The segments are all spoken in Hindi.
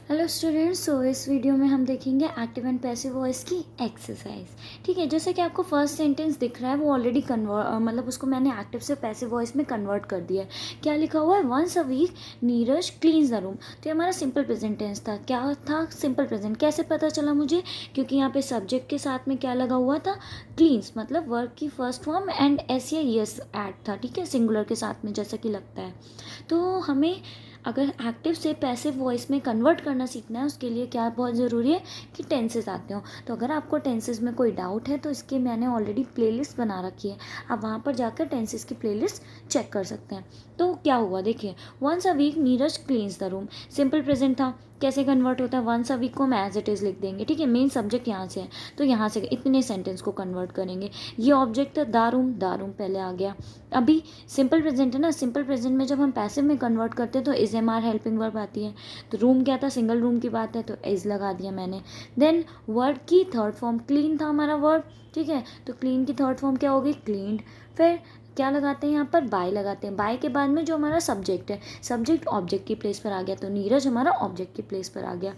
हेलो स्टूडेंट्स, सो इस वीडियो में हम देखेंगे एक्टिव एंड पैसिव वॉइस की एक्सरसाइज। ठीक है, जैसे कि आपको फर्स्ट सेंटेंस दिख रहा है वो ऑलरेडी मतलब उसको मैंने एक्टिव से पैसिव वॉइस में कन्वर्ट कर दिया है। क्या लिखा हुआ है? Once a week Neeraj cleans the room. तो ये हमारा सिंपल प्रेजेंट टेंस था। क्या था? Simple present. कैसे पता चला मुझे? क्योंकि यहाँ पे सब्जेक्ट के साथ में क्या लगा हुआ था? क्लीन्स, मतलब वर्ब की फर्स्ट फॉर्म एंड एस या यस ऐड था। ठीक है, सिंगुलर के साथ में जैसा कि लगता है। तो हमें अगर एक्टिव से पैसिव वॉइस में कन्वर्ट करना सीखना है, उसके लिए क्या बहुत ज़रूरी है कि टेंसेस आते हो। तो अगर आपको टेंसेस में कोई डाउट है तो इसके मैंने ऑलरेडी प्लेलिस्ट बना रखी है, आप वहाँ पर जाकर टेंसेस की प्लेलिस्ट चेक कर सकते हैं। तो क्या हुआ देखिए, once a week Neeraj cleans the room. Simple present था। कैसे कन्वर्ट होता है? वंस अ वीक को हम एज इट इज़ लिख देंगे। ठीक है, मेन सब्जेक्ट यहाँ से है तो यहाँ से इतने सेंटेंस को कन्वर्ट करेंगे। ये ऑब्जेक्ट है दारूम पहले आ गया। अभी सिंपल प्रेजेंट है ना, सिंपल प्रेजेंट में जब हम पैसिव में कन्वर्ट करते हैं तो is M are helping verb आती है। तो रूम क्या था? सिंगल रूम की बात है तो इज लगा दिया मैंने। देन वर्ड की थर्ड फॉर्म क्लीन था हमारा वर्ड। ठीक है, तो क्लीन की थर्ड फॉर्म क्या होगी? क्लीन्ड। फिर क्या लगाते हैं यहाँ पर? बाय लगाते हैं। बाय के बाद में जो हमारा सब्जेक्ट है, सब्जेक्ट ऑब्जेक्ट की प्लेस पर आ गया तो नीरज हमारा ऑब्जेक्ट की प्लेस पर आ गया।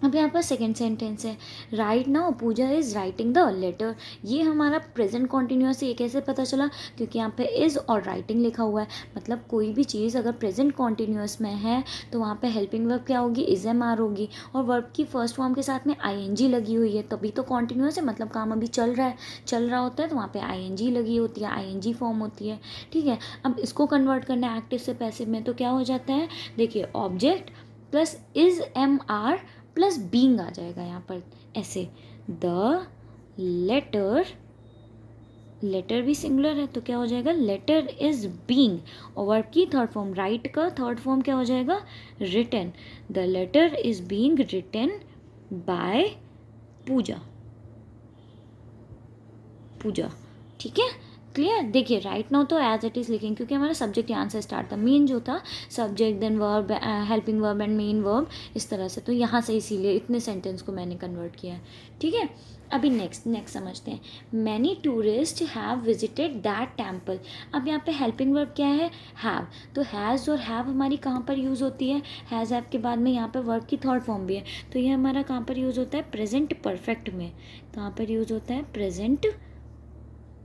अब यहाँ पर सेकेंड सेंटेंस है, right now Pooja is writing the letter. ये हमारा प्रेजेंट कॉन्टिन्यूस है। ये कैसे पता चला? क्योंकि यहाँ पे इज़ और राइटिंग लिखा हुआ है। मतलब कोई भी चीज़ अगर प्रेजेंट कॉन्टिन्यूस में है तो वहाँ पे हेल्पिंग वर्ब क्या होगी? इज एम आर होगी। और वर्ब की फर्स्ट फॉर्म के साथ में आई एन जी लगी हुई है, तभी तो कॉन्टिन्यूस है, मतलब काम अभी चल रहा है, चल रहा होता है तो वहाँ पे आई एन जी लगी होती है, आई एन जी फॉर्म होती है। ठीक है, अब इसको कन्वर्ट करना है एक्टिव से पैसिव में तो क्या हो जाता है? देखिए, object plus is M R plus being आ जाएगा यहाँ पर ऐसे। द लेटर, लेटर भी सिंगुलर है तो क्या हो जाएगा? Letter is being. और वर्ब की थर्ड फॉर्म राइट का थर्ड फॉर्म क्या हो जाएगा? Written. The letter is being written by Pooja. Pooja. ठीक है, क्लियर। देखिए, राइट नाउ तो एज इट इज़ लिखेंगे क्योंकि हमारा सब्जेक्ट यहाँ से स्टार्ट था। मेन जो था subject then verb helping verb and main verb, इस तरह से। तो यहाँ से इसीलिए इतने सेंटेंस को मैंने कन्वर्ट किया है। ठीक है, अभी नेक्स्ट समझते हैं। Many tourist have visited that temple. अब यहाँ पे हेल्पिंग वर्ब क्या है? हैव। तो हैज़ और हैव हमारी कहाँ पर यूज़ होती है? हैज़ हैव के बाद में यहाँ पर वर्ब की थर्ड फॉर्म भी है तो ये हमारा कहाँ पर यूज़ होता है? प्रेजेंट परफेक्ट में। कहाँ पर यूज़ होता है? प्रेजेंट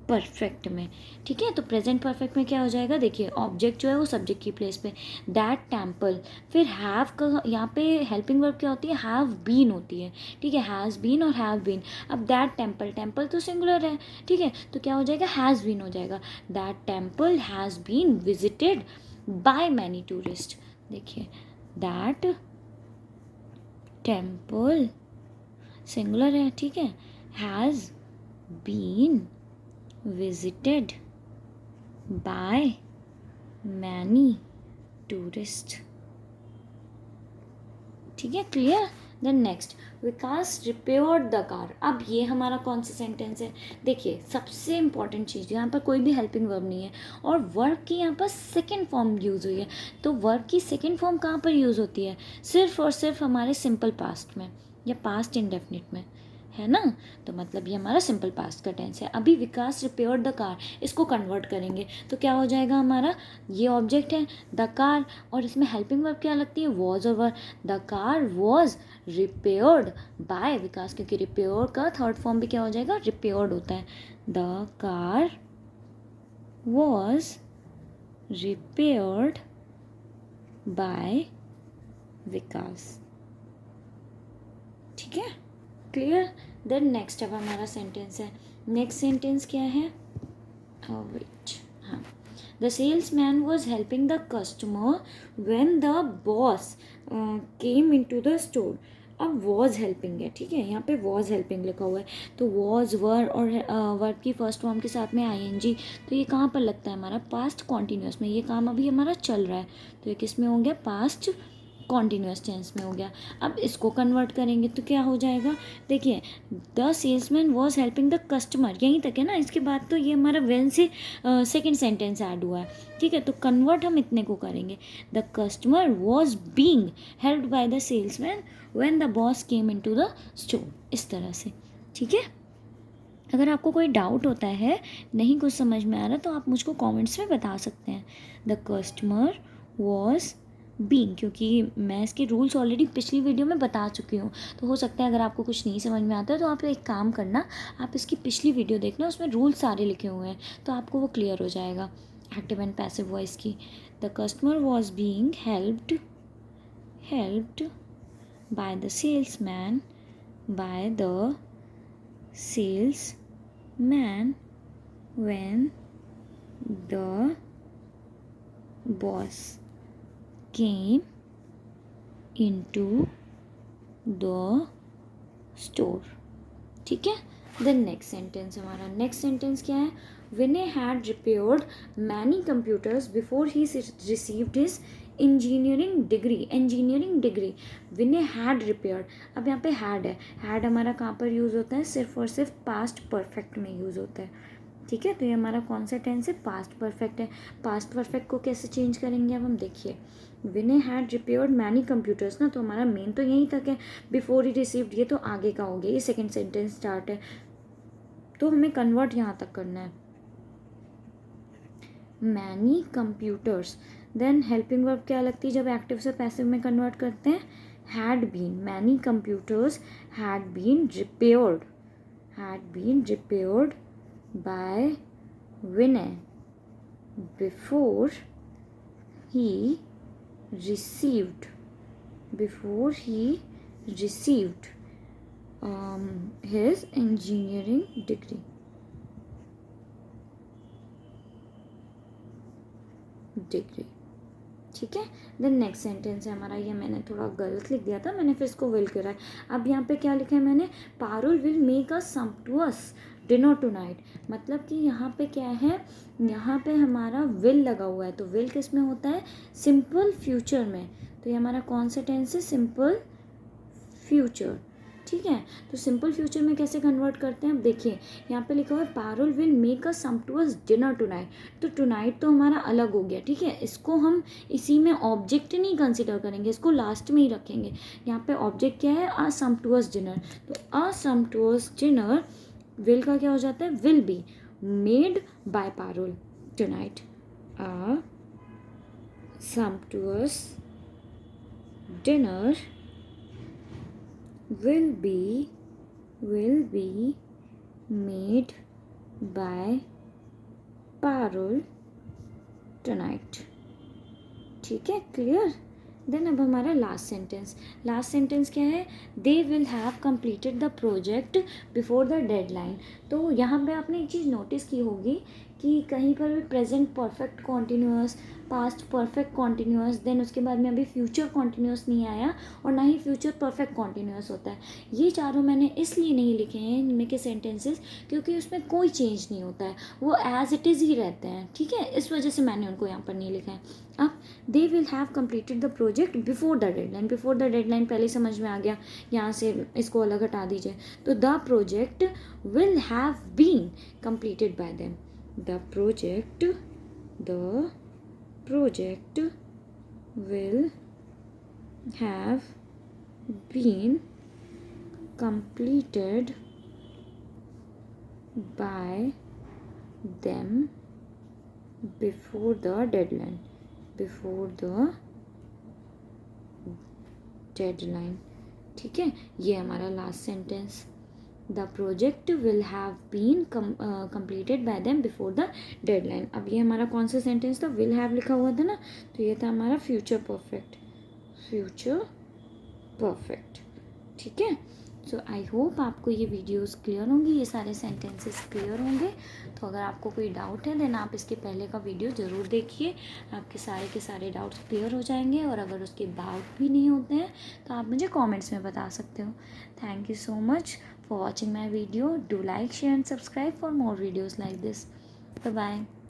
परफेक्ट में। ठीक है, तो प्रेजेंट परफेक्ट में क्या हो जाएगा? देखिए, ऑब्जेक्ट जो है वो सब्जेक्ट की प्लेस पे, दैट टेम्पल। फिर हैव का यहाँ पे हेल्पिंग वर्ब क्या होती है? हैव बीन होती है। ठीक है, हैज़ बीन और हैव बीन। अब दैट टेम्पल, टेम्पल तो सिंगुलर है। ठीक है, तो क्या हो जाएगा? हैज़ बीन हो जाएगा। That temple has been visited by many tourist. देखिए, दैट टेम्पल सिंगुलर है। ठीक है, has been visited by many tourists। ठीक है, clear. Then next, Vikas repaired the car. अब ये हमारा कौन सा सेंटेंस है? देखिए, सबसे इंपॉर्टेंट चीज़, यहाँ पर कोई भी हेल्पिंग वर्ब नहीं है और वर्ब की यहाँ पर सेकेंड फॉर्म यूज़ हुई है। तो वर्ब की सेकेंड फॉर्म कहाँ पर यूज़ होती है? सिर्फ और सिर्फ हमारे सिंपल पास्ट में या पास्ट इंडेफिनिट में, है ना। तो मतलब ये हमारा सिंपल पास्ट का टेंस है। अभी विकास रिपेयर द कार, इसको कन्वर्ट करेंगे तो क्या हो जाएगा हमारा? ये ऑब्जेक्ट है द कार और इसमें हेल्पिंग वर्ब क्या लगती है? वॉज और were. The car was repaired by Vikas, क्योंकि रिपेयर का थर्ड फॉर्म भी क्या हो जाएगा? रिपेयर्ड होता है। The car was repaired by Vikas. ठीक है, क्लियर। देन नेक्स्ट अब हमारा सेंटेंस है। नेक्स्ट सेंटेंस क्या है? वेट, हाँ। The salesman was helping the customer when the boss came in to the store. अब वॉज हेल्पिंग है। ठीक है, यहाँ पे वॉज हेल्पिंग लिखा हुआ है तो वॉज वर और वर्ब की फर्स्ट फॉर्म के साथ में आई एन जी। तो ये कहाँ पर लगता है? हमारा पास्ट कॉन्टिन्यूस में। ये काम अभी हमारा चल रहा है तो ये किस में हो गया? पास्ट कॉन्टिन्यूस टेंस में हो गया। अब इसको कन्वर्ट करेंगे तो क्या हो जाएगा? देखिए, the salesman was helping the customer, यहीं तक है ना। इसके बाद तो ये हमारा वेन से सेकेंड सेंटेंस ऐड हुआ है। ठीक है, तो कन्वर्ट हम इतने को करेंगे। The customer was being helped by the salesman when the boss came in to the store, इस तरह से। ठीक है, अगर आपको कोई डाउट होता है, नहीं कुछ समझ में आ रहा, तो आप मुझको कमेंट्स में बता सकते हैं। द कस्टमर वॉज बीन, क्योंकि मैं इसके रूल्स ऑलरेडी पिछली वीडियो में बता चुकी हूँ। तो हो सकता है अगर आपको कुछ नहीं समझ में आता है तो आप एक काम करना, आप इसकी पिछली वीडियो देखना, उसमें रूल्स सारे लिखे हुए हैं तो आपको वो क्लियर हो जाएगा एक्टिव एंड पैसिव वॉइस की। The customer was being helped by the salesman when the boss came into the store। ठीक है। देन नेक्स्ट सेंटेंस, हमारा नेक्स्ट सेंटेंस क्या है? Vinay had repaired many computers before he received his engineering degree. Vinay had repaired, अब यहाँ पे हैड है, हैड हमारा कहाँ पर यूज़ होता है? सिर्फ और सिर्फ पास्ट परफेक्ट में यूज़ होता है। ठीक है, तो ये हमारा कौन सा टेंस है? पास्ट परफेक्ट है। पास्ट परफेक्ट को कैसे चेंज करेंगे अब हम देखिए। विनय हैड रिपेयर्ड मैनी कंप्यूटर्स ना, तो हमारा मेन तो यही था कि बिफोर ही रिसीव्ड, ये तो आगे का हो गया, ये सेकंड सेंटेंस स्टार्ट है, तो हमें कन्वर्ट यहाँ तक करना है। Many computers, then helping verb क्या लगती है जब एक्टिव से पैसिव में कन्वर्ट करते हैं? Had been. Many computers had been repaired by Vinay before he received his engineering degree। ठीक है। देन नेक्स्ट सेंटेंस है हमारा, ये मैंने थोड़ा गलत लिख दिया था, मैंने फिर इसको विल करा है। अब यहाँ पे क्या लिखा है मैंने? Parul will make a sumptuous dinner tonight. मतलब कि यहाँ पे क्या है? यहाँ पे हमारा विल लगा हुआ है, तो विल किस में होता है? सिंपल फ्यूचर में। तो ये हमारा कौन सा टेंस है? Simple future. ठीक है, तो सिंपल फ्यूचर में कैसे कन्वर्ट करते हैं? अब देखिए यहाँ पे लिखा हुआ है Parul will make a sumptuous dinner tonight. तो टुनाइट तो हमारा अलग हो गया, ठीक है, इसको हम इसी में ऑब्जेक्ट नहीं कंसिडर करेंगे, इसको लास्ट में ही रखेंगे। यहाँ पे ऑब्जेक्ट क्या है? अ सम्पटुअस डिनर। तो अ सम्पटुअस डिनर, विल का क्या हो जाता है? Will be made by Parul tonight. A sumptuous dinner will be made by Parul tonight। ठीक है, क्लियर। देन अब हमारा लास्ट सेंटेंस क्या है? They will have completed the project before the deadline. तो यहाँ पे आपने एक चीज़ नोटिस की होगी कि कहीं पर भी present perfect continuous, past perfect continuous, then उसके बाद में अभी फ्यूचर कॉन्टिन्यूअस नहीं आया और ना ही फ्यूचर परफेक्ट कॉन्टिन्यूअस होता है। ये चारों मैंने इसलिए नहीं लिखे हैं इनमें के सेंटेंसेस क्योंकि उसमें कोई चेंज नहीं होता है, वो एज इट इज़ ही रहते हैं। ठीक है, इस वजह से मैंने उनको यहाँ पर नहीं लिखा है। अब they will have completed the project before the deadline. Before the deadline पहले समझ में आ गया, यहाँ से इसको अलग हटा दीजिए। तो the project will have been completed by them. The project will have been completed by them before the deadline। ठीक है, ये हमारा last sentence. The project will have been completed by them before the deadline। अब ये हमारा कौन सा सेंटेंस था? विल हैव लिखा हुआ था ना, तो ये था हमारा फ्यूचर परफेक्ट। ठीक है, सो आई होप आपको ये वीडियोस क्लियर होंगी, ये सारे सेंटेंसेस क्लियर होंगे। तो अगर आपको कोई डाउट है देन आप इसके पहले का वीडियो ज़रूर देखिए, आपके सारे के सारे डाउट्स क्लियर हो जाएंगे। और अगर उसके बाद भी नहीं होते हैं तो आप मुझे कमेंट्स में बता सकते हो। Thank you so much for watching my video. Do like, share and subscribe for more videos like this. Bye bye.